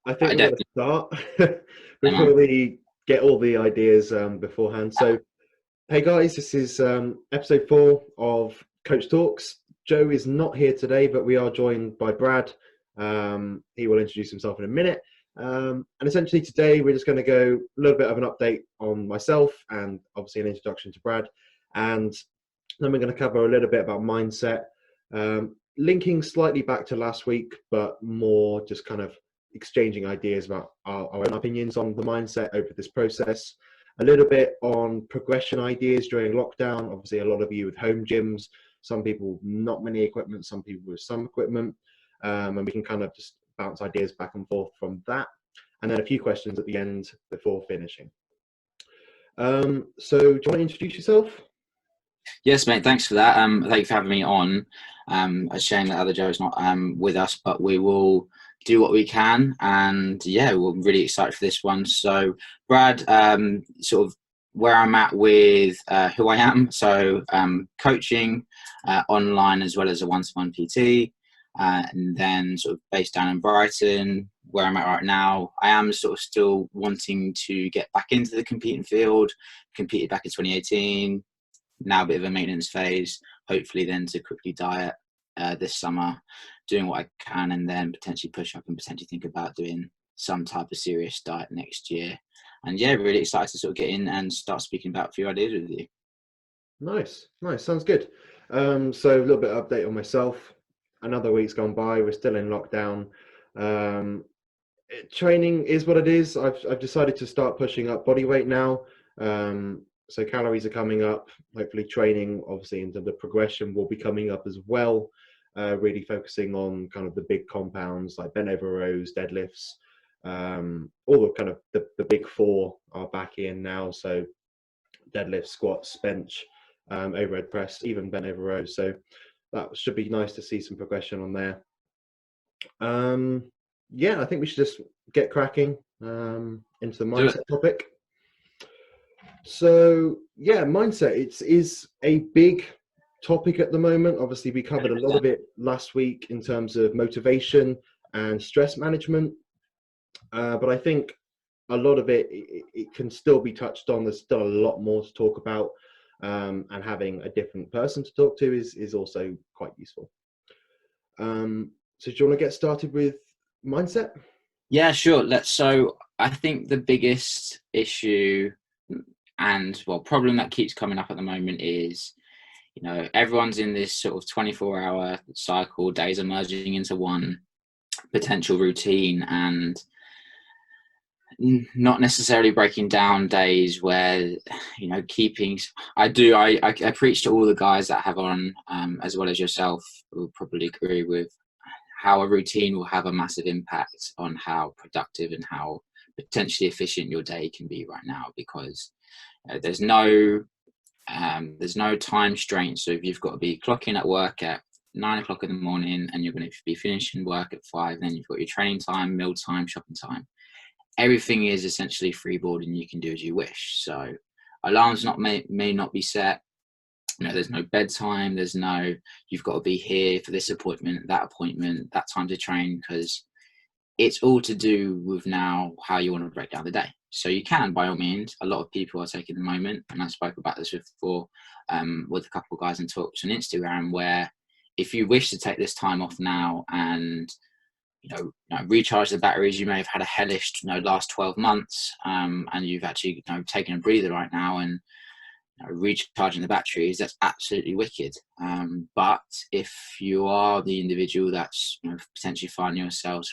I think I we're going to definitely start am. before we get all the ideas beforehand. So, hey guys, this is episode 4 of Coach Talks. Joe is not here today, but we are joined by Brad. He will introduce himself in a minute. And essentially today we're just going to go a little bit of an update on myself and obviously an introduction to Brad. And then we're going to cover a little bit about mindset, linking slightly back to last week, but more just kind of exchanging ideas about our own opinions on the mindset over this process. A little bit on progression ideas during lockdown. Obviously, a lot of you with home gyms, some people not many equipment, some people with some equipment, and we can kind of just bounce ideas back and forth from that. And then a few questions at the end before finishing. So do you want to introduce yourself? Yes, mate. Thanks for that. Thank you for having me on. A shame that other Joe's not with us, but we will do what we can. And yeah, we're really excited for this one. So, Brad, sort of where I'm at with who I am. So, coaching online as well as a one-to-one PT, and then sort of based down in Brighton, where I'm at right now. I am sort of still wanting to get back into the competing field. Competed back in 2018. Now a bit of a maintenance phase, hopefully then to quickly diet this summer, doing what I can, and then potentially push up and potentially think about doing some type of serious diet next year. And yeah, really excited to sort of get in and start speaking about a few ideas with you. Nice, sounds good. So a little bit of update on myself. Another week's gone by. We're still in lockdown. Training is what it is. I've decided to start pushing up body weight now. So calories are coming up. Hopefully, training, obviously, into the progression will be coming up as well. Really focusing on kind of the big compounds like bent over rows, deadlifts. All the kind of the big four are back in now. So deadlift, squats, bench, overhead press, even bent over rows. So that should be nice to see some progression on there. Yeah, I think we should just get cracking into the mindset topic. So yeah, mindset is a big topic at the moment. Obviously, we covered a lot of it last week in terms of motivation and stress management. But I think a lot of it can still be touched on. There's still a lot more to talk about, and having a different person to talk to is also quite useful. So do you want to get started with mindset? Yeah, sure. So I think the biggest issue and problem that keeps coming up at the moment is, everyone's in this sort of 24-hour cycle. Days are merging into one potential routine, and not necessarily breaking down days where keeping. I preach to all the guys that have on, as well as yourself, will probably agree with how a routine will have a massive impact on how productive and how potentially efficient your day can be right now, because there's no time constraint. So if you've got to be clocking at work at 9 o'clock in the morning and you're going to be finishing work at 5, then you've got your training time, meal time, shopping time. Everything is essentially freeboard and you can do as you wish. So alarms may not be set. There's no bedtime. There's no, you've got to be here for this appointment, that time to train, because it's all to do with now how you want to break down the day. So you can, by all means, a lot of people are taking the moment, and I spoke about this before with a couple of guys in talks on Instagram, where if you wish to take this time off now and recharge the batteries, you may have had a hellish last 12 months, and you've actually taken a breather right now and recharging the batteries, that's absolutely wicked. But if you are the individual that's potentially finding yourselves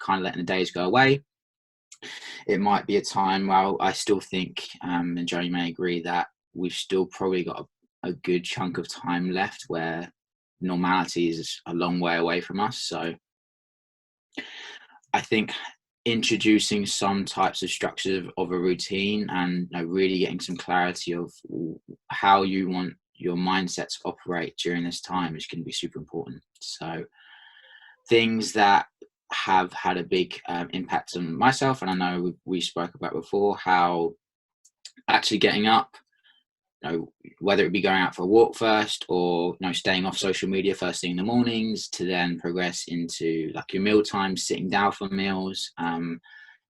kind of letting the days go away, it might be a time. Well, I still think, and Joe, you may agree, that we've still probably got a good chunk of time left where normality is a long way away from us. So I think introducing some types of structures of a routine and really getting some clarity of how you want your mindset to operate during this time is going to be super important. So things that have had a big impact on myself, and I know we spoke about before, how actually getting up whether it be going out for a walk first, or staying off social media first thing in the mornings, to then progress into like your meal times, sitting down for meals,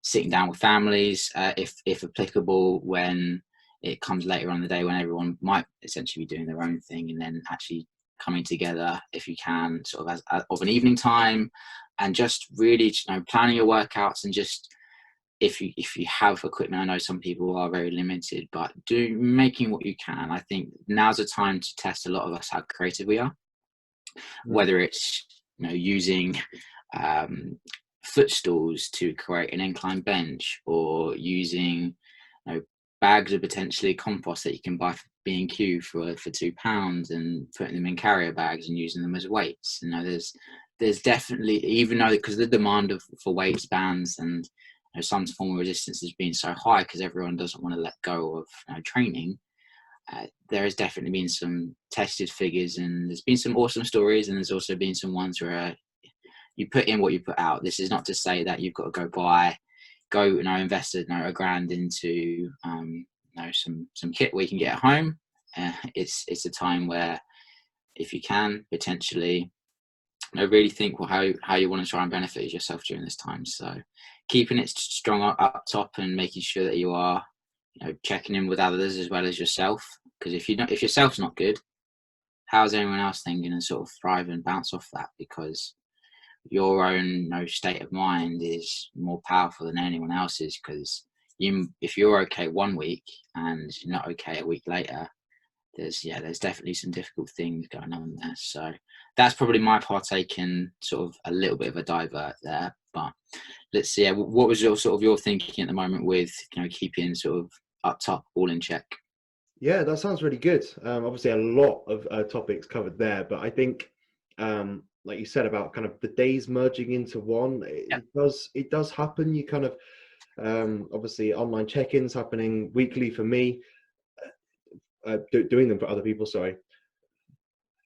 sitting down with families, if applicable, when it comes later on in the day when everyone might essentially be doing their own thing, and then actually coming together if you can, sort of as of an evening time, and just really planning your workouts. And just if you have equipment, I know some people are very limited, but making what you can. I think now's a time to test a lot of us how creative we are, whether it's using footstools to create an incline bench, or using bags of potentially compost that you can buy for B&Q for £2, and putting them in carrier bags and using them as weights. There's definitely, even though because the demand for weights bands and some form of resistance has been so high because everyone doesn't want to let go of training, there has definitely been some tested figures, and there's been some awesome stories, and there's also been some ones where you put in what you put out. This is not to say that you've got to invest a grand into some kit where you can get at home. It's a time where, if you can potentially really think how you want to try and benefit yourself during this time. So keeping it strong up top, and making sure that you are checking in with others as well as yourself, because if yourself's not good, how's anyone else then going to sort of thrive and bounce off that? Because your own state of mind is more powerful than anyone else's, because if you're okay one week and you're not okay a week later, there's definitely some difficult things going on there. So that's probably my partake in sort of a little bit of a divert there. But let's see, what was your thinking at the moment with keeping sort of up top, all in check? Yeah, that sounds really good. Obviously a lot of topics covered there, but I think like you said about kind of the days merging into one, it does happen. You kind of obviously online check-ins happening weekly for me, doing them for other people, sorry.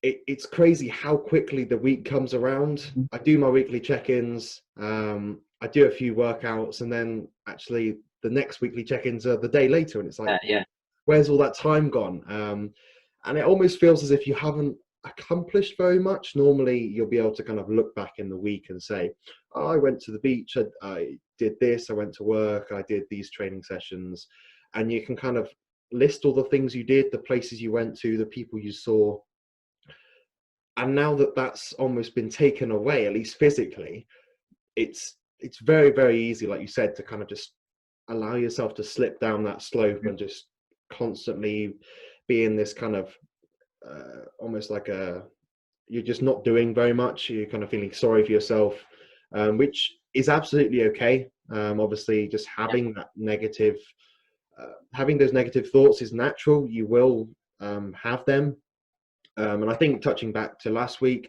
It's crazy how quickly the week comes around. I do my weekly check-ins, I do a few workouts, and then actually the next weekly check-ins are the day later, and it's like, where's all that time gone? And it almost feels as if you haven't accomplished very much. Normally you'll be able to kind of look back in the week and say, oh, I went to the beach, I did this, I went to work, I did these training sessions, and you can kind of list all the things you did, the places you went to, the people you saw. And now that that's almost been taken away, at least physically, it's very, very easy, like you said, to kind of just allow yourself to slip down that slope and just constantly be in this kind of almost like you're just not doing very much. You're kind of feeling sorry for yourself, which is absolutely okay. Obviously, just having that negative, having those negative thoughts is natural. You will have them. And I think, touching back to last week,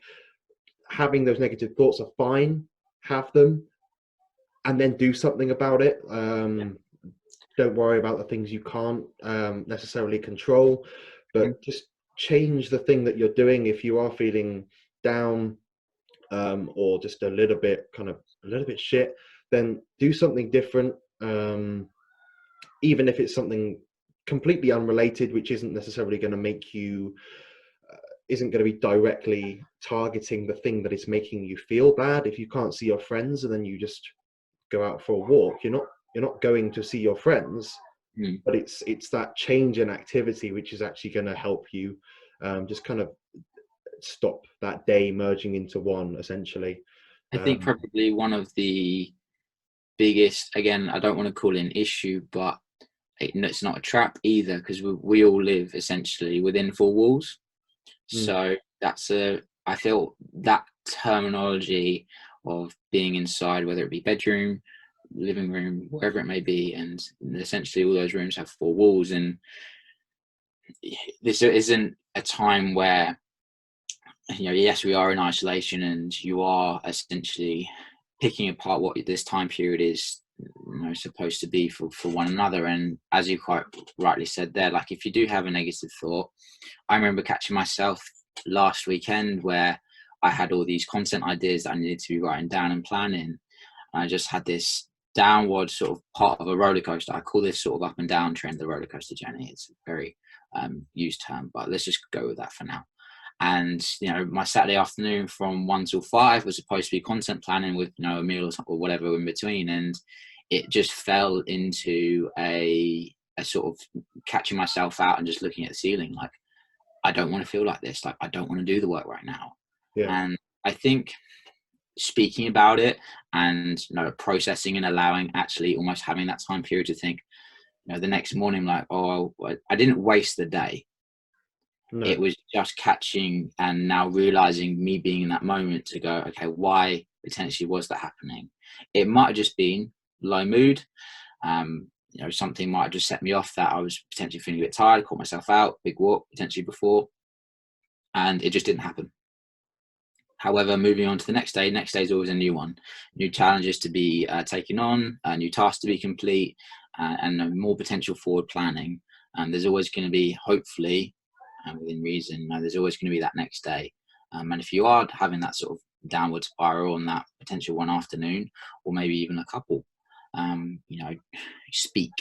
having those negative thoughts are fine. Have them, and then do something about it. Don't worry about the things you can't necessarily control, but just change the thing that you're doing. If you are feeling down, or just a little bit shit, then do something different. Even if it's something completely unrelated, which isn't necessarily going to make you, isn't going to be directly targeting the thing that is making you feel bad. If you can't see your friends and then you just go out for a walk, you're not going to see your friends, but it's that change in activity which is actually going to help you just kind of stop that day merging into one, essentially. I think probably one of the biggest, again, I don't want to call it an issue, but it's not a trap either, because we all live essentially within four walls. So I feel that terminology of being inside, whether it be bedroom, living room, wherever it may be, and essentially all those rooms have four walls, and this isn't a time where yes, we are in isolation, and you are essentially picking apart what this time period is supposed to be for one another. And as you quite rightly said there, like if you do have a negative thought, I remember catching myself last weekend where I had all these content ideas that I needed to be writing down and planning, and I just had this downward sort of part of a roller coaster. I call this sort of up and down trend the roller coaster journey. It's very used term, but let's just go with that for now. And my Saturday afternoon from 1 till 5 was supposed to be content planning with a meal or whatever in between, and it just fell into a sort of catching myself out and just looking at the ceiling like, I don't want to feel like this, like I don't want to do the work right now. And I think speaking about it and processing and allowing, actually almost having that time period to think, the next morning, like, oh, I didn't waste the day. No. It was just catching and now realizing, me being in that moment, to go, okay, why potentially was that happening? It might have just been low mood. Something might have just set me off, that I was potentially feeling a bit tired, caught myself out, big walk potentially before, and it just didn't happen. However, moving on to the next day is always a new one, new challenges to be taken on, new tasks to be complete, and more potential forward planning. And there's always going to be, hopefully, within reason, there's always going to be that next day. And if you are having that sort of downward spiral on that potential one afternoon, or maybe even a couple, speak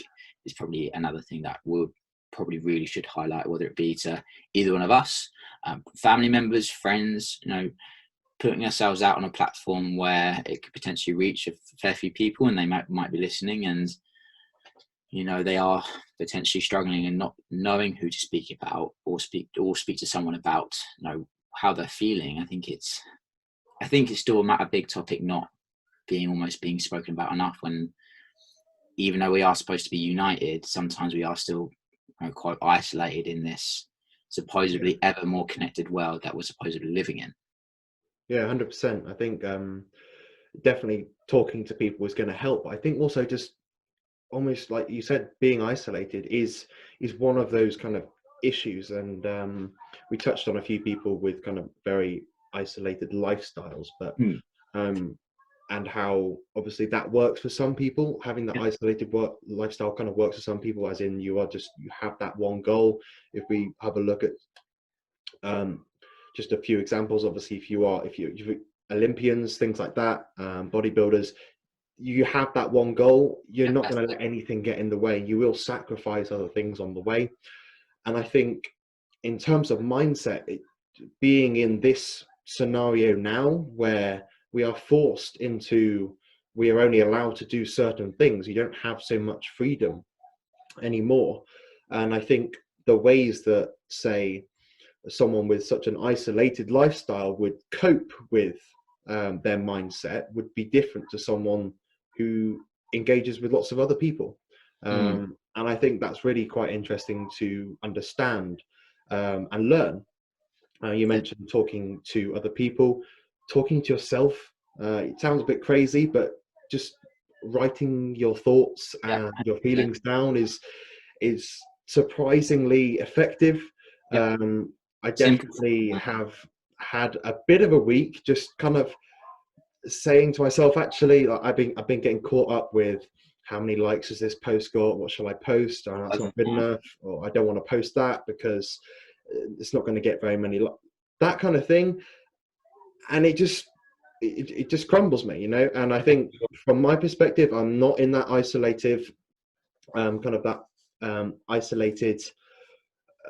is probably another thing that we'll probably really should highlight, whether it be to either one of us, family members, friends, putting ourselves out on a platform where it could potentially reach a fair few people, and they might be listening, and they are potentially struggling and not knowing who to speak about, or speak to someone about how they're feeling. I think it's still a big topic not being spoken about enough, when even though we are supposed to be united, sometimes we are still quite isolated in this supposedly ever more connected world that we're supposedly living in. Yeah, 100%. I think definitely talking to people is going to help. I think also, just almost like you said, being isolated is one of those kind of issues. And we touched on a few people with kind of very isolated lifestyles, but and how obviously that works for some people. Having that isolated lifestyle kind of works for some people, as in you have that one goal. If we have a look at just a few examples, obviously, if you're Olympians, things like that, bodybuilders, you have that one goal. You're not going to let anything get in the way. You will sacrifice other things on the way. And I think in terms of mindset, being in this scenario now where we are forced into, we are only allowed to do certain things. You don't have so much freedom anymore. And I think the ways that, say, someone with such an isolated lifestyle would cope with their mindset would be different to someone who engages with lots of other people. And I think that's really quite interesting to understand and learn. You mentioned talking to other people, talking to yourself. It sounds a bit crazy, but just writing your thoughts and your feelings down is surprisingly effective. I definitely have had a bit of a week just kind of saying to myself, actually, like, I've been getting caught up with how many likes has this post got? What shall I post? Oh, that's not good enough, or I don't want to post that because it's not going to get very many that kind of thing. And it just crumbles me, And I think from my perspective, I'm not in that isolated isolated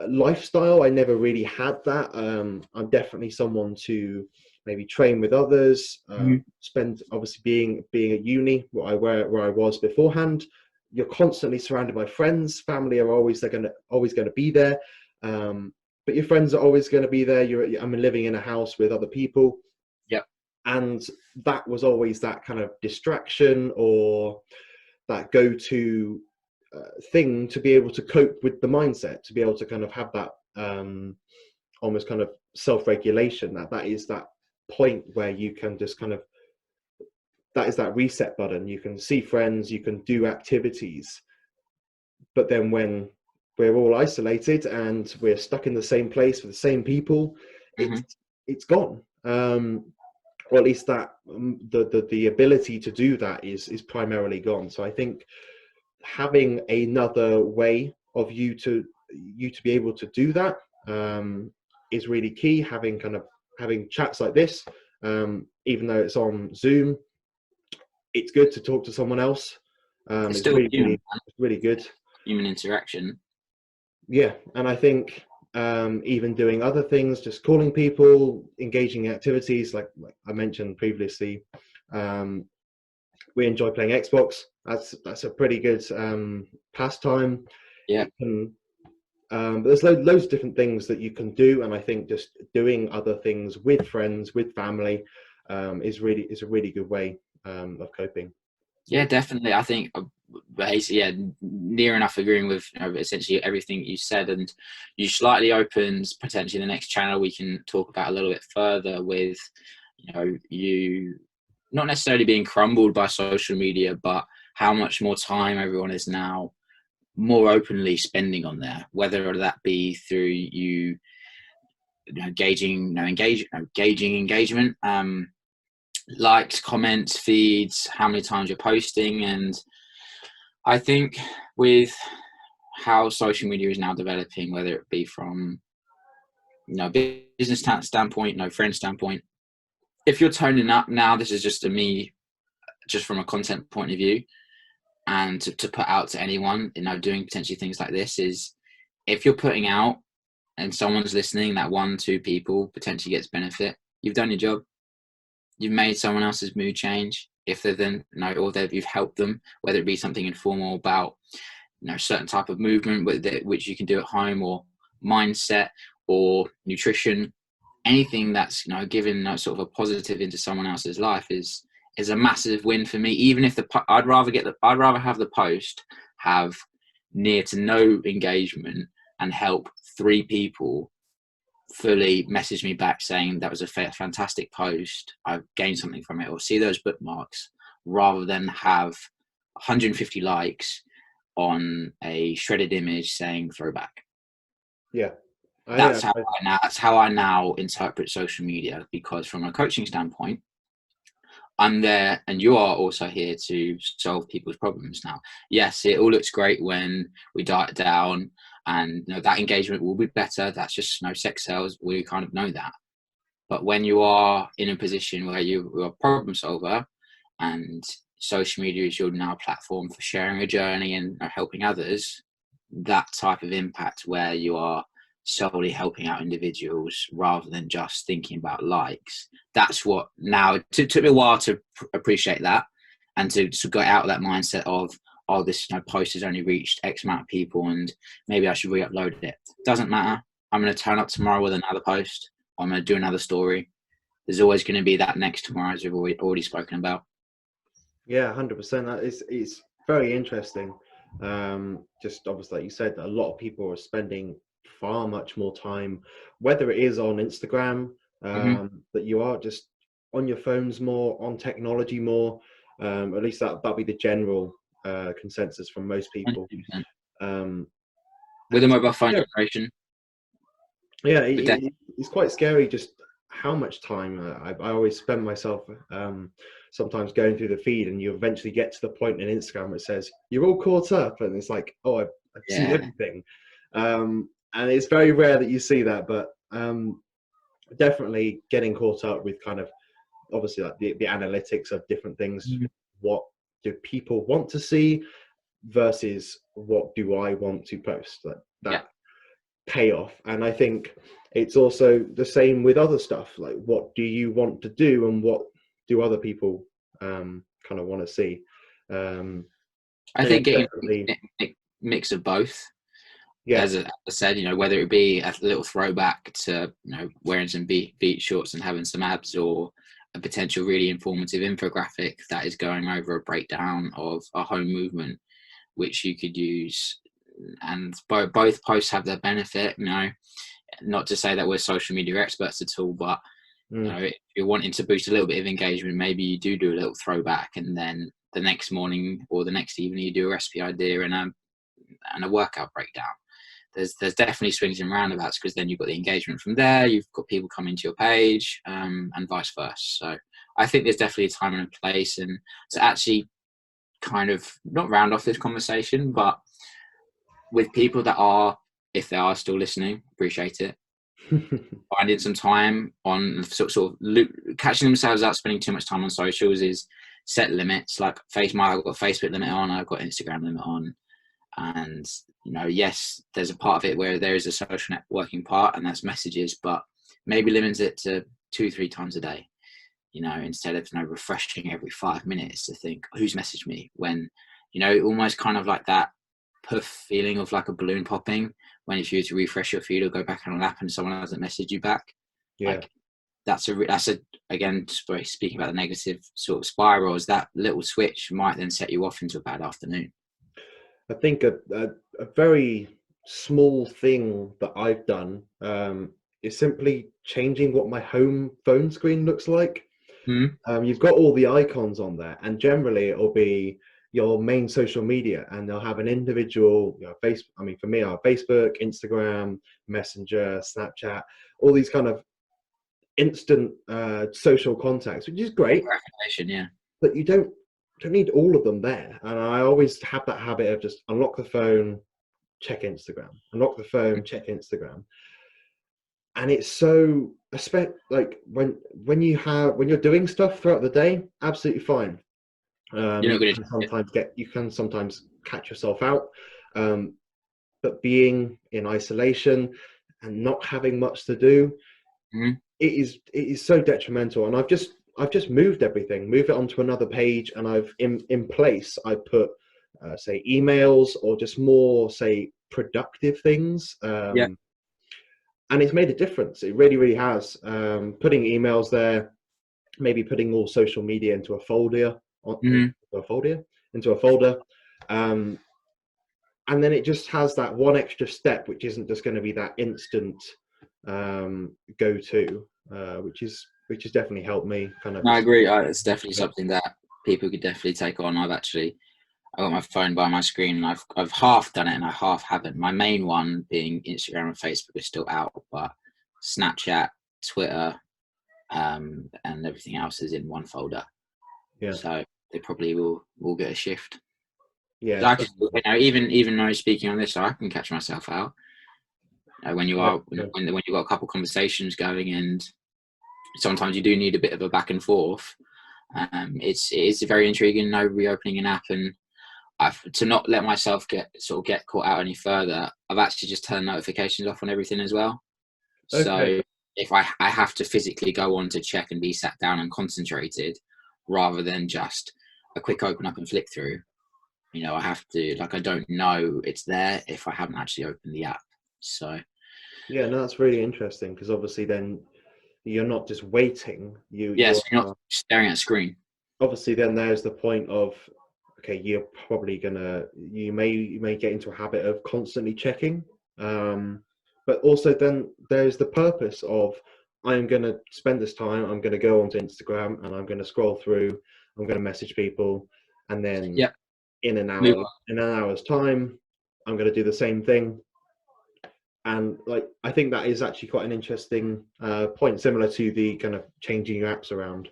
lifestyle. I never really had that. I'm definitely someone to maybe train with others, spend, obviously being at uni where I was beforehand. You're constantly surrounded by friends. Family are always going to be there, but your friends are always going to be there. I'm living in a house with other people, and that was always that kind of distraction or that go-to thing to be able to cope with the mindset, to be able to kind of have that almost kind of self-regulation. That is that point where you can just kind of, that is that reset button. You can see friends, you can do activities, but then when we're all isolated and we're stuck in the same place with the same people, it's gone. Or at least that the ability to do that is primarily gone. So I think having another way of you to be able to do that is really key. Having chats like this, even though it's on Zoom, it's good to talk to someone else. It's still really good. Human interaction. Yeah, and I think even doing other things, just calling people, engaging in activities, like I mentioned previously, um, we enjoy playing Xbox. That's a pretty good pastime. Yeah. It can, but there's loads of different things that you can do, and I think just doing other things with friends, with family, is a really good way of coping. Yeah, definitely. I think, basically, yeah, near enough agreeing with essentially everything you said, and you slightly opened potentially the next channel we can talk about a little bit further with, you not necessarily being crumbled by social media, but how much more time everyone is now more openly spending on there, whether that be through gauging engagement, likes, comments, feeds, how many times you're posting. And I think with how social media is now developing, whether it be from business standpoint, friend standpoint, if you're toning up now, this is just to me, just from a content point of view, and to put out to anyone, doing potentially things like this is, if you're putting out and someone's listening, that 1-2 people potentially gets benefit, you've done your job. You've made someone else's mood change. If they're then or you've helped them, whether it be something informal about certain type of movement which you can do at home, or mindset, or nutrition, anything that's giving sort of a positive into someone else's life is a massive win for me. Even if I'd rather have the post have near to no engagement and help 3 people fully message me back saying that was a fantastic post, I've gained something from it, or see those bookmarks, rather than have 150 likes on a shredded image saying throwback. Yeah, That's how I now interpret social media, because from a coaching standpoint, I'm there and you are also here to solve people's problems. Now, yes, it all looks great when we diet down, and that engagement will be better. That's just sex sells. We kind of know that. But when you are in a position where you're a problem solver, and social media is your now platform for sharing a journey and helping others, that type of impact where you are solely helping out individuals rather than just thinking about likes, that's what now it took me a while to appreciate that, and to get out of that mindset of, oh, this post has only reached X amount of people and maybe I should re-upload it. Doesn't matter. I'm going to turn up tomorrow with another post. I'm going to do another story. There's always going to be that next tomorrow, as we've already spoken about. Yeah, 100%. It's very interesting. Just obviously, like you said, a lot of people are spending far much more time, whether it is on Instagram, that you are just on your phones more, on technology more. At least that'll be the general consensus from most people. 100%. With a mobile phone generation. Yeah, it's quite scary just how much time I always spend myself sometimes going through the feed, and you eventually get to the point in Instagram where it says you're all caught up, and it's like, oh, I've seen everything, and it's very rare that you see that, but definitely getting caught up with kind of obviously like the analytics of different things. What do people want to see versus what do I want to post? That payoff. And I think it's also the same with other stuff, like what do you want to do and what do other people kind of want to see. I think getting a mix of both. As I said, whether it be a little throwback to wearing some beach shorts and having some abs, or a potential really informative infographic that is going over a breakdown of a home movement, which you could use. And both posts have their benefit. Not to say that we're social media experts at all, but if you're wanting to boost a little bit of engagement, maybe you do a little throwback, and then the next morning or the next evening you do a recipe idea and a workout breakdown. There's definitely swings and roundabouts, because then you've got the engagement from there, you've got people coming to your page, and vice versa. So I think there's definitely a time and a place. And to actually kind of not round off this conversation, but with people that are, if they are still listening, appreciate it. Finding some time on sort of catching themselves out spending too much time on socials, is set limits. Like I've got a Facebook limit on, I've got Instagram limit on. And, yes, there's a part of it where there is a social networking part, and that's messages, but maybe limit it to 2-3 times a day, instead of, refreshing every 5 minutes to think who's messaged me, when, almost kind of like that puff feeling of like a balloon popping, when if you were to refresh your feed or go back on an app and someone hasn't messaged you back. Yeah. Like that's a again, speaking about the negative sort of spirals, that little switch might then set you off into a bad afternoon. I think a very small thing that I've done is simply changing what my home phone screen looks like. You've got all the icons on there, and generally it'll be your main social media, and they'll have an individual, I mean, for me, I have Facebook, Instagram, Messenger, Snapchat, all these kind of instant social contacts, which is great. Yeah. But you don't need all of them there. And I always have that habit of just unlock the phone, check Instagram, unlock the phone, check Instagram. And it's so, like when you're doing stuff throughout the day, absolutely fine. You can sometimes catch yourself out, but being in isolation and not having much to do, it is so detrimental. And I've just moved it onto another page, and I've in place I put say emails, or just more, say, productive things. And it's made a difference. It really, really has. Putting emails there, maybe putting all social media into a folder, and then it just has that one extra step, which isn't just going to be that instant go-to, which has definitely helped me kind of. No, I agree. It's definitely something that people could definitely take on. I got my phone by my screen, and I've half done it and I half haven't. My main one being Instagram and Facebook is still out, but Snapchat, Twitter, and everything else is in one folder. Yeah. So they probably will get a shift. Yeah. Even though speaking on this, I can catch myself out. When you've got a couple conversations going, and sometimes you do need a bit of a back and forth. It is very intriguing, reopening an app, and to not let myself get caught out any further, I've actually just turned notifications off on everything as well. Okay. So if I have to physically go on to check and be sat down and concentrated, rather than just a quick open up and flick through, I have to, I don't know it's there if I haven't actually opened the app. So yeah, no, that's really interesting, because obviously then you're not just waiting. You're not staring at a screen. Obviously, then there's the point of, okay, you're probably you may get into a habit of constantly checking, but also then there's the purpose of, I'm going to spend this time, I'm going to go onto Instagram, and I'm going to scroll through, I'm going to message people, and then in an hour's time, I'm going to do the same thing. And I think that is actually quite an interesting point, similar to the kind of changing your apps around.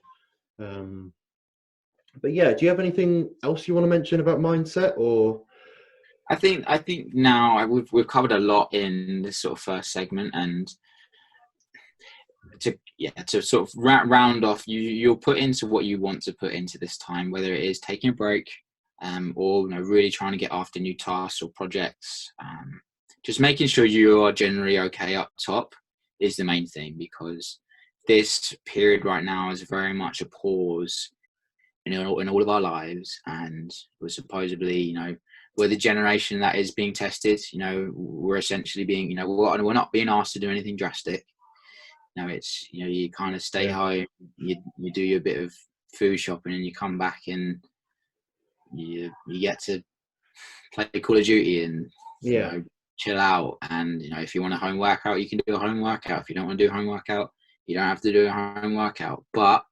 But yeah, do you have anything else you want to mention about mindset? Or I think now we've covered a lot in this sort of first segment, and to sort of round off, you'll put into what you want to put into this time, whether it is taking a break, or really trying to get after new tasks or projects. Just making sure you are generally okay up top is the main thing, because this period right now is very much a pause in all of our lives, and we're supposedly, we're the generation that is being tested. We're essentially being, we're not being asked to do anything drastic. It's, you kind of stay home, you do your bit of food shopping, and you come back and you get to play Call of Duty and chill out. And if you want a home workout, you can do a home workout. If you don't want to do a home workout, you don't have to do a home workout. But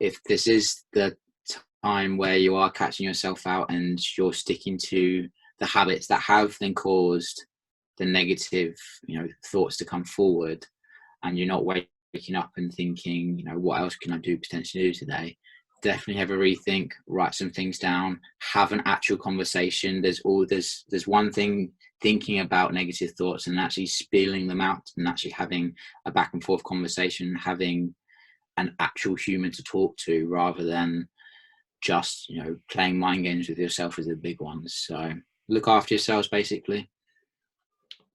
if this is the time where you are catching yourself out and you're sticking to the habits that have then caused the negative thoughts to come forward, and you're not waking up and thinking, what else can I potentially do today, definitely have a rethink, write some things down, have an actual conversation. There's one thing thinking about negative thoughts and actually spilling them out, and actually having a back and forth conversation, having an actual human to talk to, rather than just playing mind games with yourself, is the big ones. So look after yourselves, basically.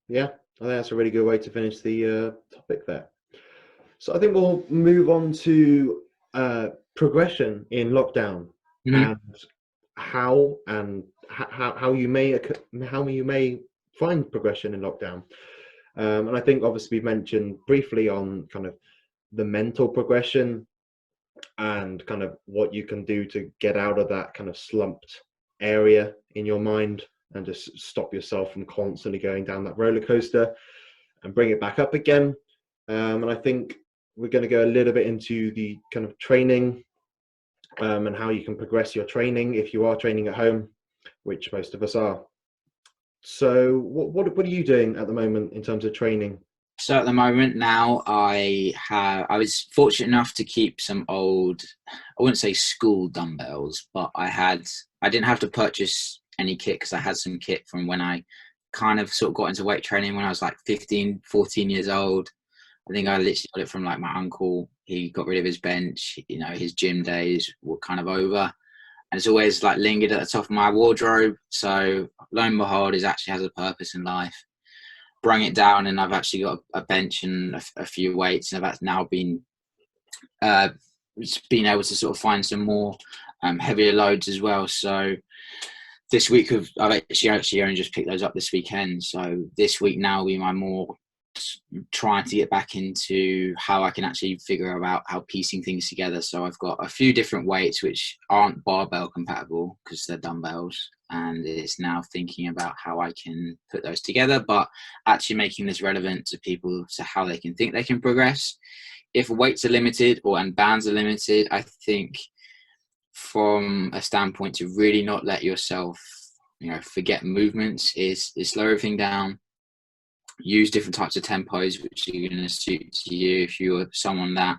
Yeah, I think that's a really good way to finish the topic there. So I think we'll move on to progression in lockdown, Mhm. and how you may find progression in lockdown. And I think obviously we mentioned briefly on kind of the mental progression and kind of what you can do to get out of that kind of slumped area in your mind and just stop yourself from constantly going down that roller coaster and bring it back up again. And I think we're going to go a little bit into the kind of training, and how you can progress your training if you are training at home, which most of us are. So what are you doing at the moment in terms of training? So at the moment now, I was fortunate enough to keep some old, I wouldn't say school dumbbells, but I didn't have to purchase any kit because I had some kit from when I kind of sort of got into weight training when I was like 15, 14 years old. I think I literally got it from like my uncle. He got rid of his bench, his gym days were kind of over. And it's always like lingered at the top of my wardrobe. So lo and behold, it actually has a purpose in life. Bring it down, and I've actually got a bench and a few weights, and I've now been able to sort of find some more heavier loads as well. So this week I've actually only just picked those up this weekend. So this week now will be my more trying to get back into how I can actually figure out how piecing things together. So I've got a few different weights which aren't barbell compatible because they're dumbbells, and it's now thinking about how I can put those together, but actually making this relevant to people to how they can think they can progress. If weights are limited and bands are limited, I think from a standpoint to really not let yourself forget movements is slow everything down. Use different types of tempos which are going to suit to you. If you're someone that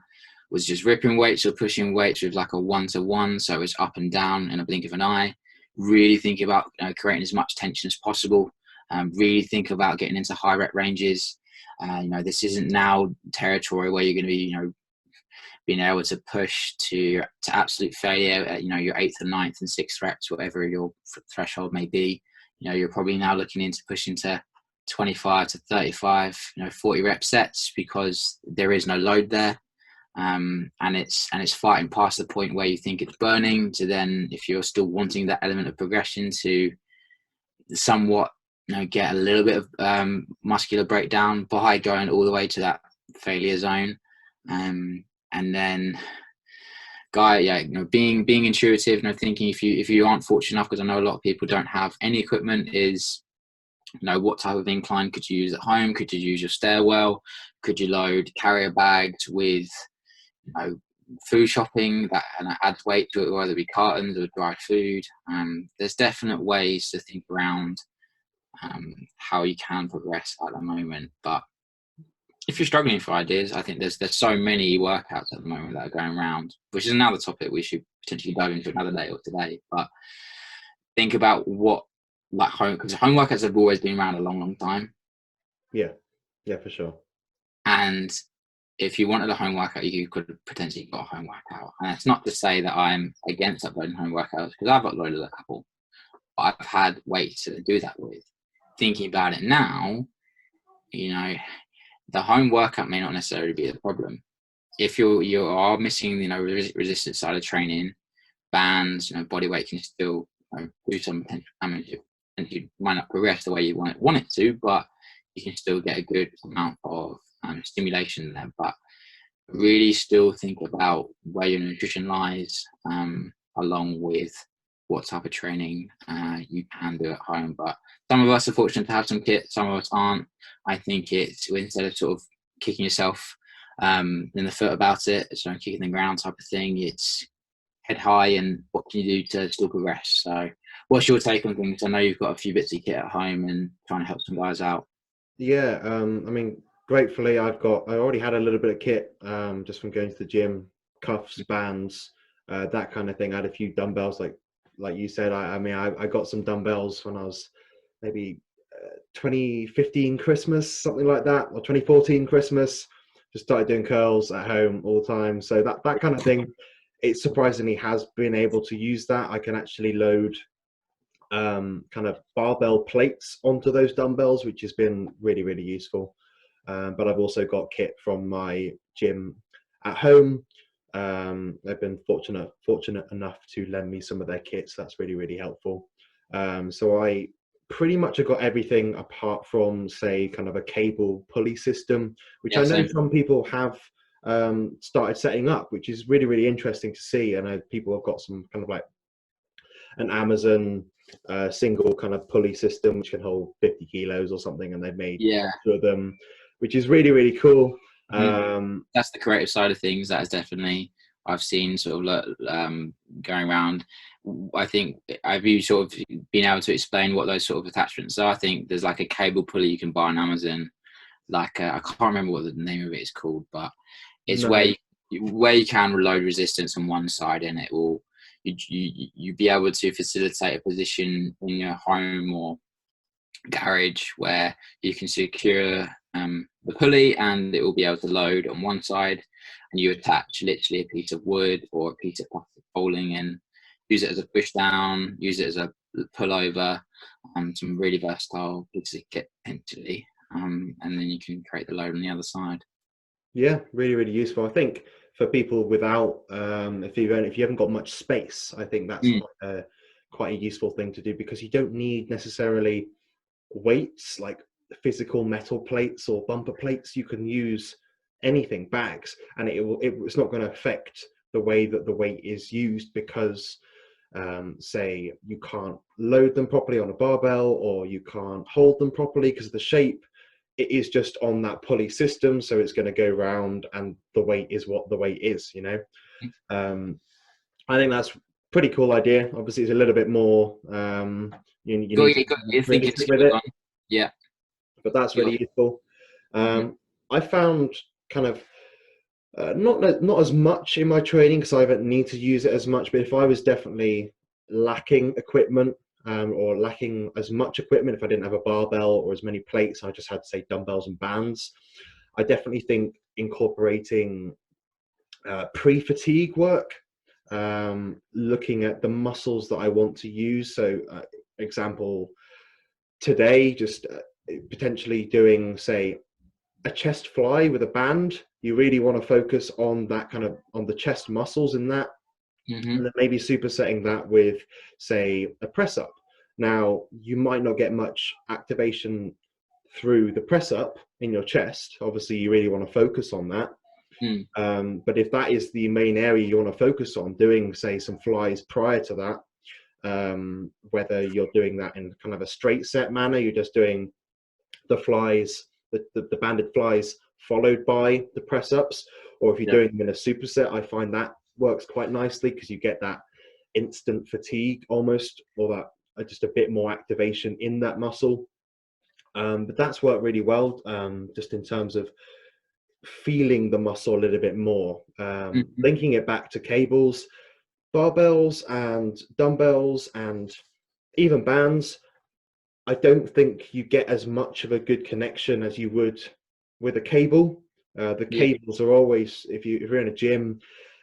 was just ripping weights or pushing weights with like a 1-to-1, so it's up and down in a blink of an eye, really think about creating as much tension as possible. Really think about getting into high rep ranges. This isn't now territory where you're going to be being able to push to absolute failure at your 8th and 9th and 6th reps, whatever your threshold may be. You're probably now looking into pushing to 25 to 35, 40 rep sets, because there is no load there. And it's fighting past the point where you think it's burning to then, if you're still wanting that element of progression, to somewhat get a little bit of muscular breakdown by going all the way to that failure zone. And then being intuitive, thinking if you aren't fortunate enough, because I know a lot of people don't have any equipment, is what type of incline could you use at home? Could you use your stairwell? Could you load carrier bags with food shopping that adds weight to it, whether it be cartons or dry food? There's definite ways to think around how you can progress at the moment. But if you're struggling for ideas, I think there's so many workouts at the moment that are going around, which is another topic we should potentially dive into another day or today. But think about what home, because home workouts have always been around a long, long time. Yeah, for sure. And if you wanted a home workout, you could potentially got a home workout. And it's not to say that I'm against uploading home workouts, because I've uploaded a couple, but I've had weights to do that with. Thinking about it now, the home workout may not necessarily be the problem. If you are missing, resistance side of training, bands, body weight can still do some potential damage. And you might not progress the way you want it to, but you can still get a good amount of stimulation there. But really still think about where your nutrition lies, along with what type of training you can do at home. But some of us are fortunate to have some kit, some of us aren't. I think it's, instead of sort of kicking yourself in the foot about it, it's kicking the ground type of thing, it's head high and what can you do to still progress. So what's your take on things? I know you've got a few bits of kit at home and trying to help some guys out. Yeah, gratefully I already had a little bit of kit, just from going to the gym, cuffs, bands, that kind of thing. I had a few dumbbells, like you said. I got some dumbbells when I was maybe 2015 Christmas, something like that, or 2014 Christmas. Just started doing curls at home all the time. So that kind of thing, it surprisingly has been able to use that. I can actually load kind of barbell plates onto those dumbbells, which has been really, really useful. But I've also got kit from my gym at home. They've been fortunate enough to lend me some of their kits. That's really, really helpful. So I pretty much have got everything apart from, say, kind of a cable pulley system, which Yeah, I know same. some people have started setting up, which is really, really interesting to see. I know people have got some kind of like an Amazon single kind of pulley system which can hold 50 kilos or something, and they've made Yeah. two of them, which is really, really cool. Mhm. That's the creative side of things. That is definitely, I've seen sort of going around. I think, have you sort of been able to explain what those sort of attachments are? I think there's like a cable pulley you can buy on Amazon. Like I can't remember what the name of it is called, but it's No. where you can load resistance on one side, and it will you be able to facilitate a position in your home or garage where you can secure the pulley, and it will be able to load on one side, and you attach literally a piece of wood or a piece of plastic bowling and use it as a push down, use it as a pull over, some really versatile pieces of kit potentially, and then you can create the load on the other side. Yeah, really, really useful. I think for people without, if you haven't got much space, I think that's Mm, quite a useful thing to do, because you don't need necessarily weights like physical metal plates or bumper plates. You can use anything, bags, and it's not going to affect the way that the weight is used, because say you can't load them properly on a barbell, or you can't hold them properly because of the shape. It is just on that pulley system, so it's going to go round, and the weight is what the weight is, you know. mm. I think that's pretty cool idea. Obviously it's a little bit more, you need to be You think it's creative a with good it, one. Yeah, but that's you got. really useful. Mhm. I found kind of not as much in my training, because I haven't need to use it as much. But if I was definitely lacking equipment, or lacking as much equipment, if I didn't have a barbell or as many plates, I just had, say, dumbbells and bands, I definitely think incorporating pre-fatigue work, looking at the muscles that I want to use. So, example, today, just potentially doing, say, a chest fly with a band. You really want to focus on that kind of on the chest muscles in that, Mhm. and then maybe supersetting that with, say, a press up. Now, you might not get much activation through the press up in your chest. Obviously, you really want to focus on that. Mm. But if that is the main area you want to focus on, doing, say, some flies prior to that, whether you're doing that in kind of a straight set manner, you're just doing the flies, the banded flies followed by the press ups, or if you're Yeah. doing them in a superset, I find that works quite nicely, because you get that instant fatigue almost, or that just a bit more activation in that muscle. But that's worked really well, just in terms of feeling the muscle a little bit more. Mhm. Linking it back to cables, barbells and dumbbells and even bands, I don't think you get as much of a good connection as you would with a cable. The Yeah. cables are always, if you're in a gym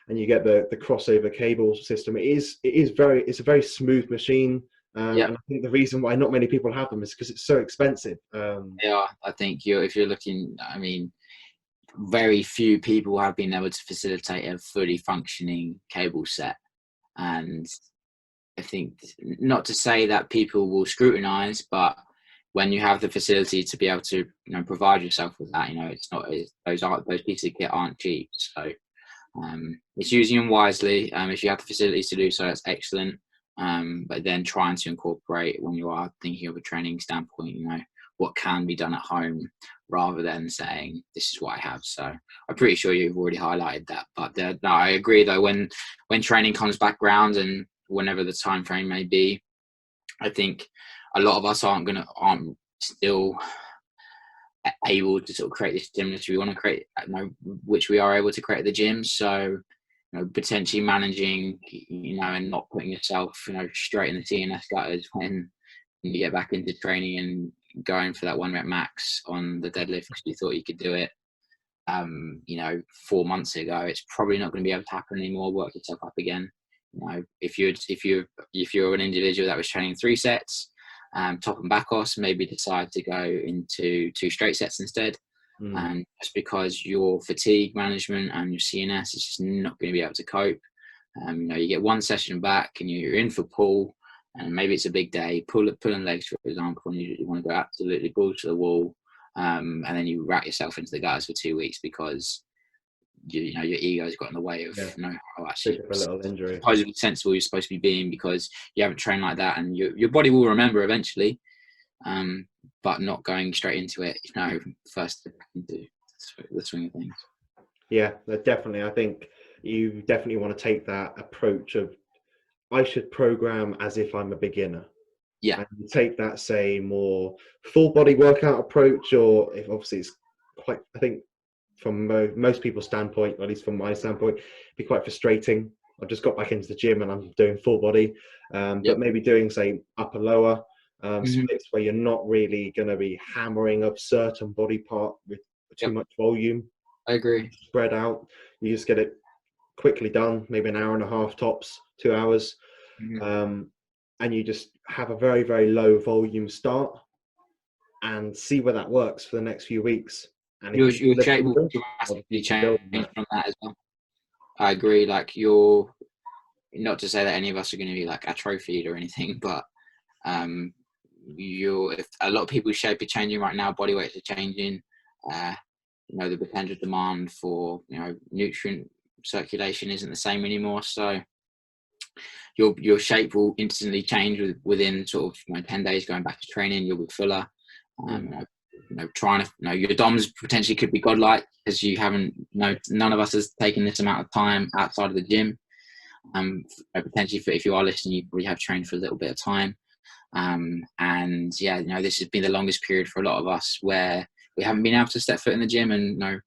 and you get the crossover cable system, it's a very smooth machine. Yeah. And I think the reason why not many people have them is because it's so expensive. Yeah. I think if you're looking, I mean, very few people have been able to facilitate a fully functioning cable set. And I think, not to say that people will scrutinize, but when you have the facility to be able to, provide yourself with that, it's not, those pieces of kit aren't cheap. So it's using them wisely. If you have the facilities to do so, that's excellent. But then trying to incorporate, when you are thinking of a training standpoint, what can be done at home, rather than saying this is what I have. So I'm pretty sure you've already highlighted that. But no, I agree though. When training comes back round, and whenever the time frame may be, I think a lot of us aren't still able to sort of create this gym that we want to create, which we are able to create at the gym. So, potentially managing, and not putting yourself, straight in the TNS gutters when you get back into training, and going for that 1 rep max on the deadlift because you thought you could do it, 4 months ago. It's probably not going to be able to happen anymore. Work yourself up again. if you're an individual that was training 3 sets, top and back offs, maybe decide to go into 2 straight sets instead. And just because your fatigue management and your CNS is just not going to be able to cope. You get 1 session back and you're in for pull, and maybe it's a big day, pulling legs, for example, and you want to go absolutely balls to the wall, and then you rat yourself into the gutters for 2 weeks because your ego's got in the way of actually a little injury. Supposedly sensible you're supposed to be being, because you haven't trained like that, and your body will remember eventually, but not going straight into it, first into the swing of things. Yeah, definitely. I think you definitely want to take that approach of, I should program as if I'm a beginner. Yeah. And take that, say, more full body workout approach, or if obviously it's quite, I think from most people's standpoint, or at least from my standpoint, it'd be quite frustrating. I've just got back into the gym and I'm doing full body, but maybe doing, say, upper lower splits where you're not really going to be hammering a certain body part with too much volume. I agree. Spread out. You just get it quickly done, maybe an hour and a half tops, 2 hours. And you just have a very, very low volume start and see where that works for the next few weeks. And your shape will drastically change from that as well. I agree. Like, you're not to say that any of us are going to be like atrophied or anything, but if a lot of people's shape are changing right now, body weights are changing. The potential demand for nutrient circulation isn't the same anymore. So your shape will instantly change within sort of 10 days going back to training. You'll be fuller. Trying to your DOMs potentially could be godlike, as you haven't none of us has taken this amount of time outside of the gym. Potentially, if you are listening, you probably have trained for a little bit of time. This has been the longest period for a lot of us where we haven't been able to step foot in the gym and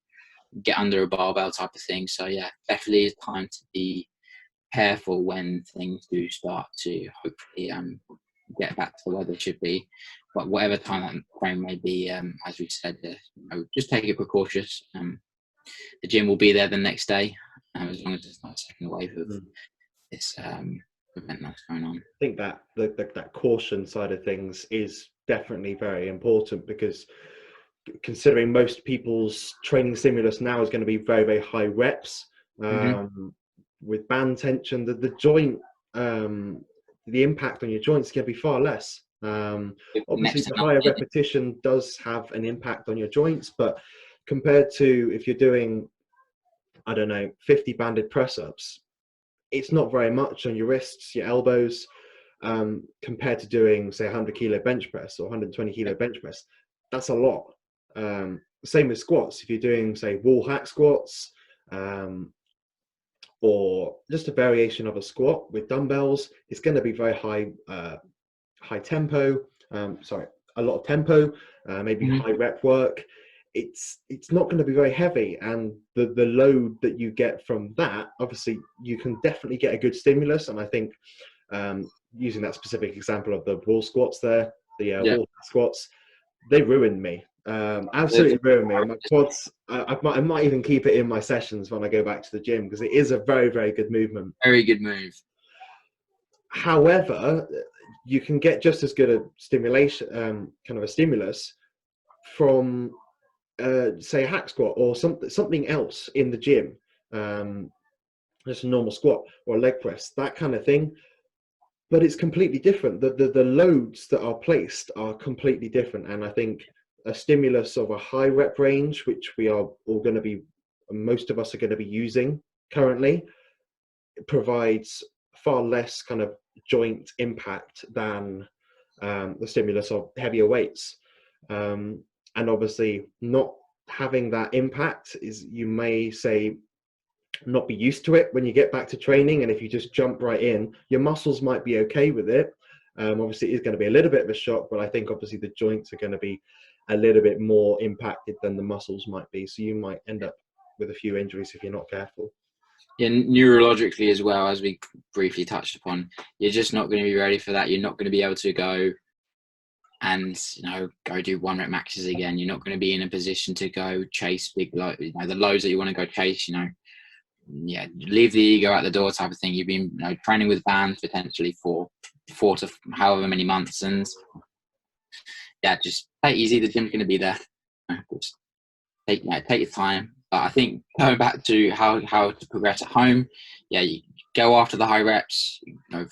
get under a barbell type of thing. So yeah, definitely is time to be careful when things do start to hopefully get back to where they should be. But whatever time that frame may be, as we said, just take it precautious. The gym will be there the next day, as long as it's not a second wave of this event that's going on. I think that that caution side of things is definitely very important, because considering most people's training stimulus now is going to be very, very high reps, with band tension, the joint, the impact on your joints is going to be far less. Obviously, the higher repetition does have an impact on your joints, but compared to if you're doing, 50 banded press-ups, it's not very much on your wrists, your elbows, compared to doing, say, 100 kilo bench press or 120 kilo bench press. That's a lot. Same with squats. If you're doing, say, wall hack squats, or just a variation of a squat with dumbbells, it's going to be very high tempo, a lot of tempo, maybe high rep work. It's not going to be very heavy, and the load that you get from that, obviously you can definitely get a good stimulus. And I think using that specific example of the wall squats there, the wall squats, they ruined me. Absolutely ruined me. My quads, I might even keep it in my sessions when I go back to the gym, because it is a very, very good movement. Very good move. However, you can get just as good a stimulation, kind of a stimulus from, say, a hack squat or something else in the gym, just a normal squat or a leg press, that kind of thing. But it's completely different. The loads that are placed are completely different, and I think a stimulus of a high rep range, which we are all going to be, most of us are going to be using currently, provides far less kind of joint impact than the stimulus of heavier weights. And obviously not having that impact is, you may say, not be used to it when you get back to training. And if you just jump right in, your muscles might be okay with it. Obviously it's going to be a little bit of a shock, but I think obviously the joints are going to be a little bit more impacted than the muscles might be. So you might end up with a few injuries if you're not careful. Yeah, neurologically as well, as we briefly touched upon, you're just not going to be ready for that. You're not going to be able to go and go do 1 rep maxes again. You're not going to be in a position to go chase big the lows that you want to go chase, leave the ego at the door type of thing. You've been training with bands potentially for 4 to however many months, and just take it easy. The gym's going to be there. Just take your time. But I think going back to how to progress at home, you go after the high reps,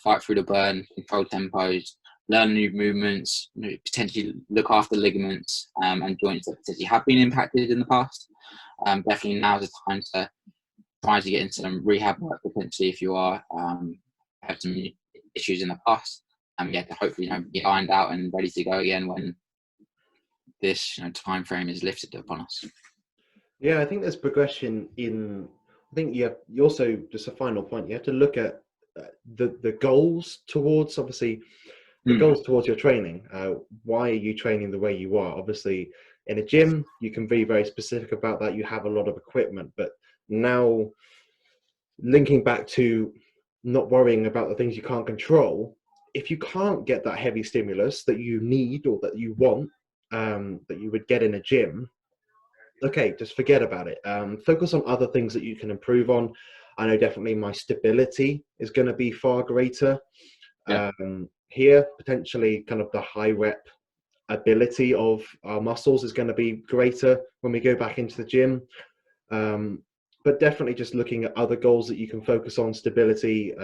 fight through the burn, control tempos, learn new movements, potentially look after ligaments and joints that potentially have been impacted in the past. Definitely now is the time to try to get into some rehab work potentially if you are have some issues in the past. To hopefully be ironed out and ready to go again when this time frame is lifted upon us. Yeah, I think there's progression in. I think you also, just a final point, you have to look at the goals towards, obviously, the goals towards your training. Why are you training the way you are? Obviously, in a gym, you can be very specific about that. You have a lot of equipment, but now linking back to not worrying about the things you can't control, if you can't get that heavy stimulus that you need or that you want, that you would get in a gym, okay, just forget about it. Focus on other things that you can improve on. I know definitely my stability is going to be far greater. Here, potentially kind of the high rep ability of our muscles is going to be greater when we go back into the gym. But definitely just looking at other goals that you can focus on: stability,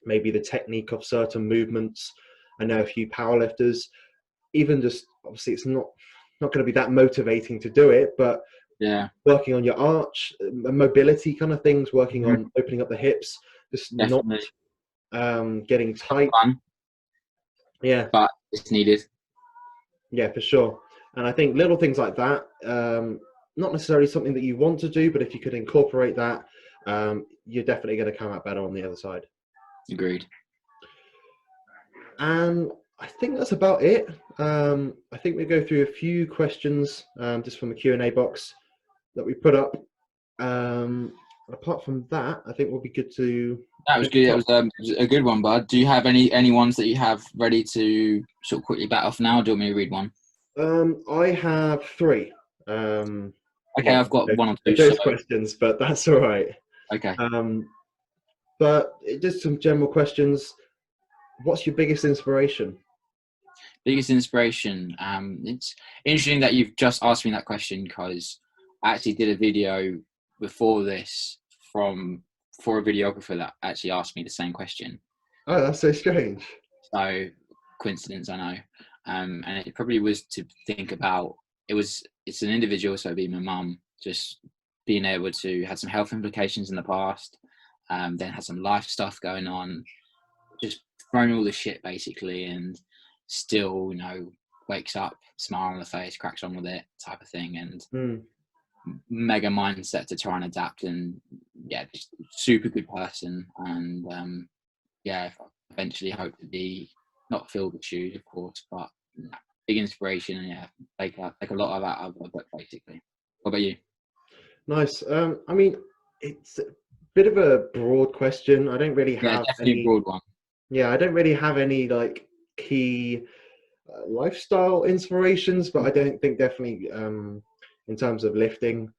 maybe the technique of certain movements. I know a few powerlifters, even just, obviously it's not going to be that motivating to do it, but working on your arch, mobility kind of things, working on opening up the hips, just definitely not getting tight. Yeah, but it's needed. Yeah, for sure. And I think little things like that, not necessarily something that you want to do, but if you could incorporate that, you're definitely going to come out better on the other side. Agreed. And I think that's about it. I think we go through a few questions just from the Q&A box that we put up. Apart from that, I think we'll be good to... That was good. It was a good one, bud. Do you have any ones that you have ready to sort of quickly bat off now? Or do you want me to read one? I have 3. Okay, I've got one or two. Those questions, but that's all right. Okay. But just some general questions. What's your biggest inspiration? Biggest inspiration. It's interesting that you've just asked me that question, because I actually did a video before this for a videographer that actually asked me the same question. Oh, that's so strange. So coincidence, I know. And it probably was to think about, it's an individual, so it'd be my mum, just being able to had some health implications in the past, then had some life stuff going on, just thrown all the shit basically, and still, wakes up, smile on the face, cracks on with it type of thing, and mega mindset to try and adapt, and just super good person, and eventually hope to be not filled with shoes, of course, but big inspiration, and take a lot of that out of the book basically. What about you? Nice. I mean, it's a bit of a broad question. I don't really have definitely a broad one. Yeah, I don't really have any like key lifestyle inspirations, but I don't think definitely in terms of lifting,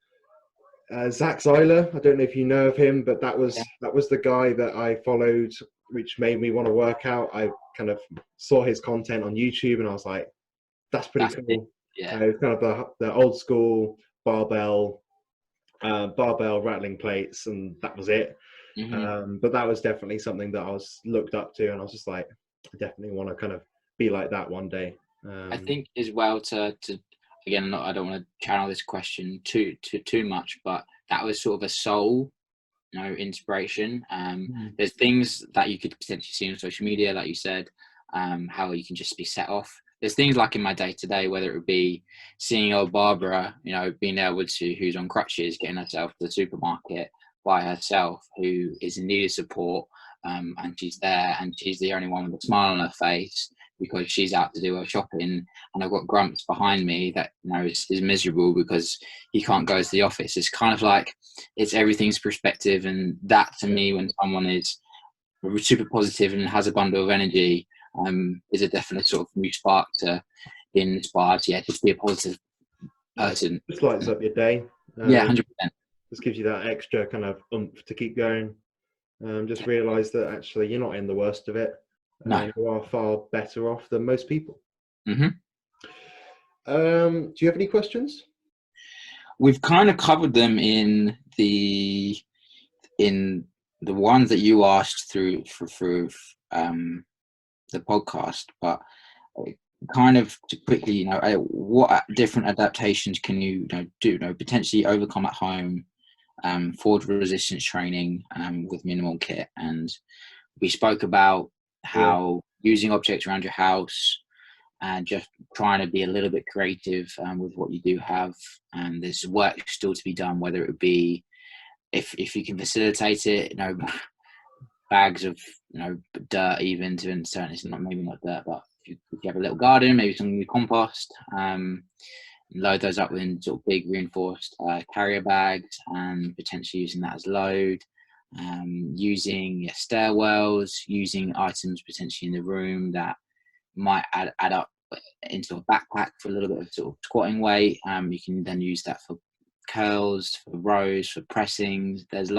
Zach Zeiler, I don't know if you know of him, but that was the guy that I followed, which made me want to work out. I kind of saw his content on YouTube and I was like, that's pretty cool. It's kind of the old school barbell rattling plates, and that was it. But that was definitely something that I was looked up to, and I was just like, I definitely want to kind of be like that one day. I think as well to again, I don't want to channel this question too much, but that was sort of a soul, inspiration. There's things that you could potentially see on social media, like you said, how you can just be set off. There's things like in my day to day, whether it would be seeing old Barbara, being able to, who's on crutches, getting herself to the supermarket by herself, who is in need of support, and she's there, and she's the only one with a smile on her face because she's out to do her shopping, and I've got Grumps behind me that is miserable because he can't go to the office. It's kind of like it's everything's perspective, and that to me, when someone is super positive and has a bundle of energy, is a definite sort of new spark to being inspired. Just be a positive person. Just lights up your day. 100%. just gives you that extra kind of oomph to keep going. Just realize that actually you're not in the worst of it. No. You are far better off than most people. Hmm. Do you have any questions? We've kind of covered them in the ones that you asked through the podcast, but kind of to quickly, what different adaptations can you, do, potentially overcome at home, forward resistance training with minimal kit. And we spoke about how using objects around your house and just trying to be a little bit creative with what you do have. And there's work still to be done, whether it would be, if you can facilitate it, bags of dirt, even to an certain, it's not, maybe not dirt, but if you have a little garden, maybe some new compost, load those up in sort of big reinforced carrier bags, and potentially using that as load. Using stairwells, using items potentially in the room that might add up into a backpack for a little bit of sort of squatting weight. You can then use that for curls, for rows, for pressings. There's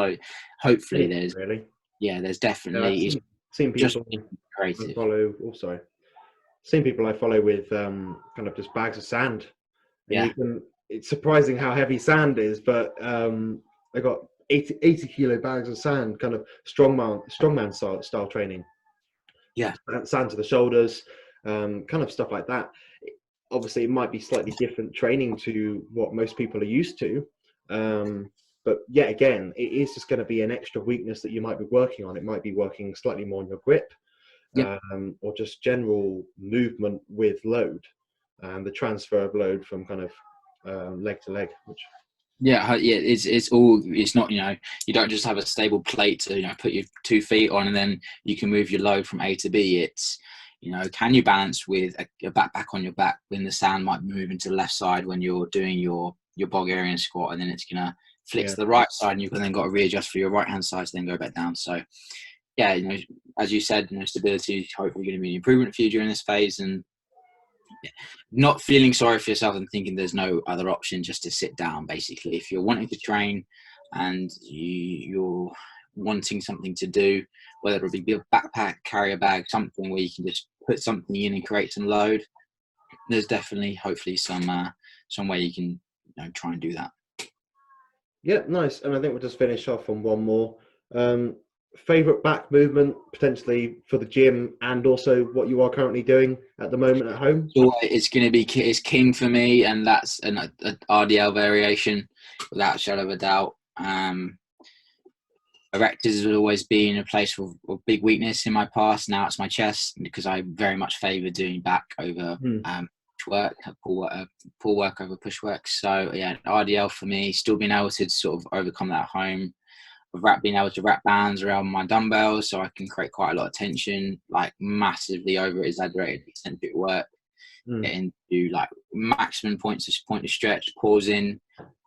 hopefully there's really. Yeah, there's definitely. I've seen just people creative. I follow. Oh, sorry. Seen people I follow with kind of just bags of sand. And Yeah. It's surprising how heavy sand is, but I got 80 kilo bags of sand, kind of strongman style training. Yeah. Sand to the shoulders, kind of stuff like that. Obviously, it might be slightly different training to what most people are used to. But yet again, it is just going to be an extra weakness that you might be working on. It might be working slightly more on your grip, or just general movement with load, the transfer of load from kind of leg to leg. It's not, you don't just have a stable plate to put your 2 feet on and then you can move your load from A to B. It's, can you balance with a backpack on your back when the sand might be moving to the left side when you're doing your Bulgarian squat, and then it's gonna flick to the right side, and you've then got to readjust for your right hand side to then go back down. So as you said, stability is hopefully going to be an improvement for you during this phase, and not feeling sorry for yourself and thinking there's no other option just to sit down. Basically, if you're wanting to train and you're wanting something to do, whether it be a backpack, carrier bag, something where you can just put something in and create some load, there's definitely hopefully some way you can try and do that. Yeah, nice. And I think we'll just finish off on one more. Favorite back movement potentially for the gym, and also what you are currently doing at the moment at home? So it's going to be king for me, and that's an RDL variation without a shadow of a doubt. Erectors has always been a place of big weakness in my past. Now it's my chest, because I very much favour doing back over work, pull work over push work. So yeah, RDL for me. Still being able to sort of overcome that at home. Being able to wrap bands around my dumbbells so I can create quite a lot of tension, like massively over exaggerated eccentric work, getting to like maximum point of stretch, pausing,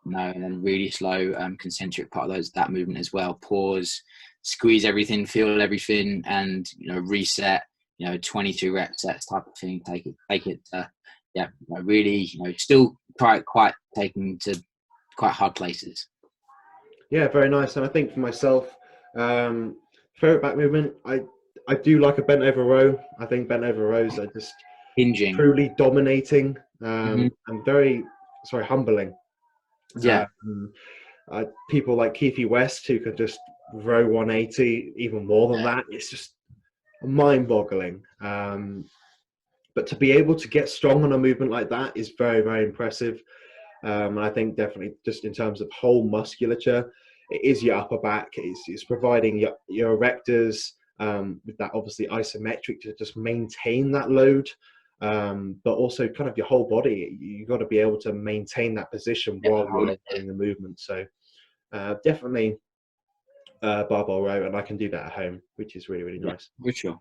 and then really slow concentric part of that movement as well. Pause, squeeze everything, feel everything, and reset. 22 rep sets type of thing. Take it. Really, still quite taking to quite hard places. Yeah, very nice. And I think for myself, favorite back movement, I do like a bent over row. I think bent over rows are just hinging, truly dominating, and very humbling. Yeah. People like Keithy West who can just row 180, even more than that. It's just mind-boggling. But to be able to get strong on a movement like that is very, very impressive. And I think definitely just in terms of whole musculature, it is your upper back. It's providing your erectors with that obviously isometric to just maintain that load, but also kind of your whole body. You've got to be able to maintain that position while you're doing the movement. So definitely barbell row, and I can do that at home, which is really, really nice. For sure.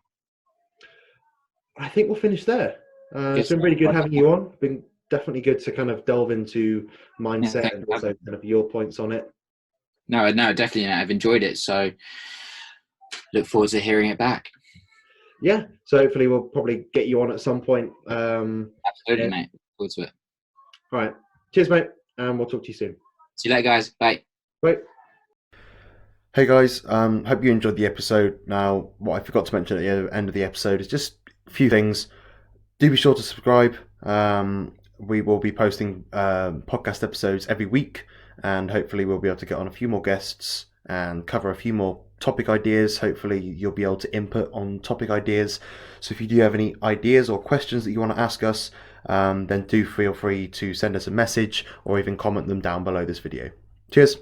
I think we'll finish there. It's been really good having you on. Been definitely good to kind of delve into mindset and also kind of your points on it. No, definitely. I've enjoyed it. So look forward to hearing it back. Yeah. So hopefully we'll probably get you on at some point. Absolutely, mate. Look forward to it. All right. Cheers, mate. And we'll talk to you soon. See you later, guys. Bye. Right. Hey guys, hope you enjoyed the episode. Now, what I forgot to mention at the end of the episode is just a few things. Do be sure to subscribe. We will be posting podcast episodes every week, and hopefully we'll be able to get on a few more guests and cover a few more topic ideas. Hopefully you'll be able to input on topic ideas. So if you do have any ideas or questions that you want to ask us, then do feel free to send us a message or even comment them down below this video. Cheers.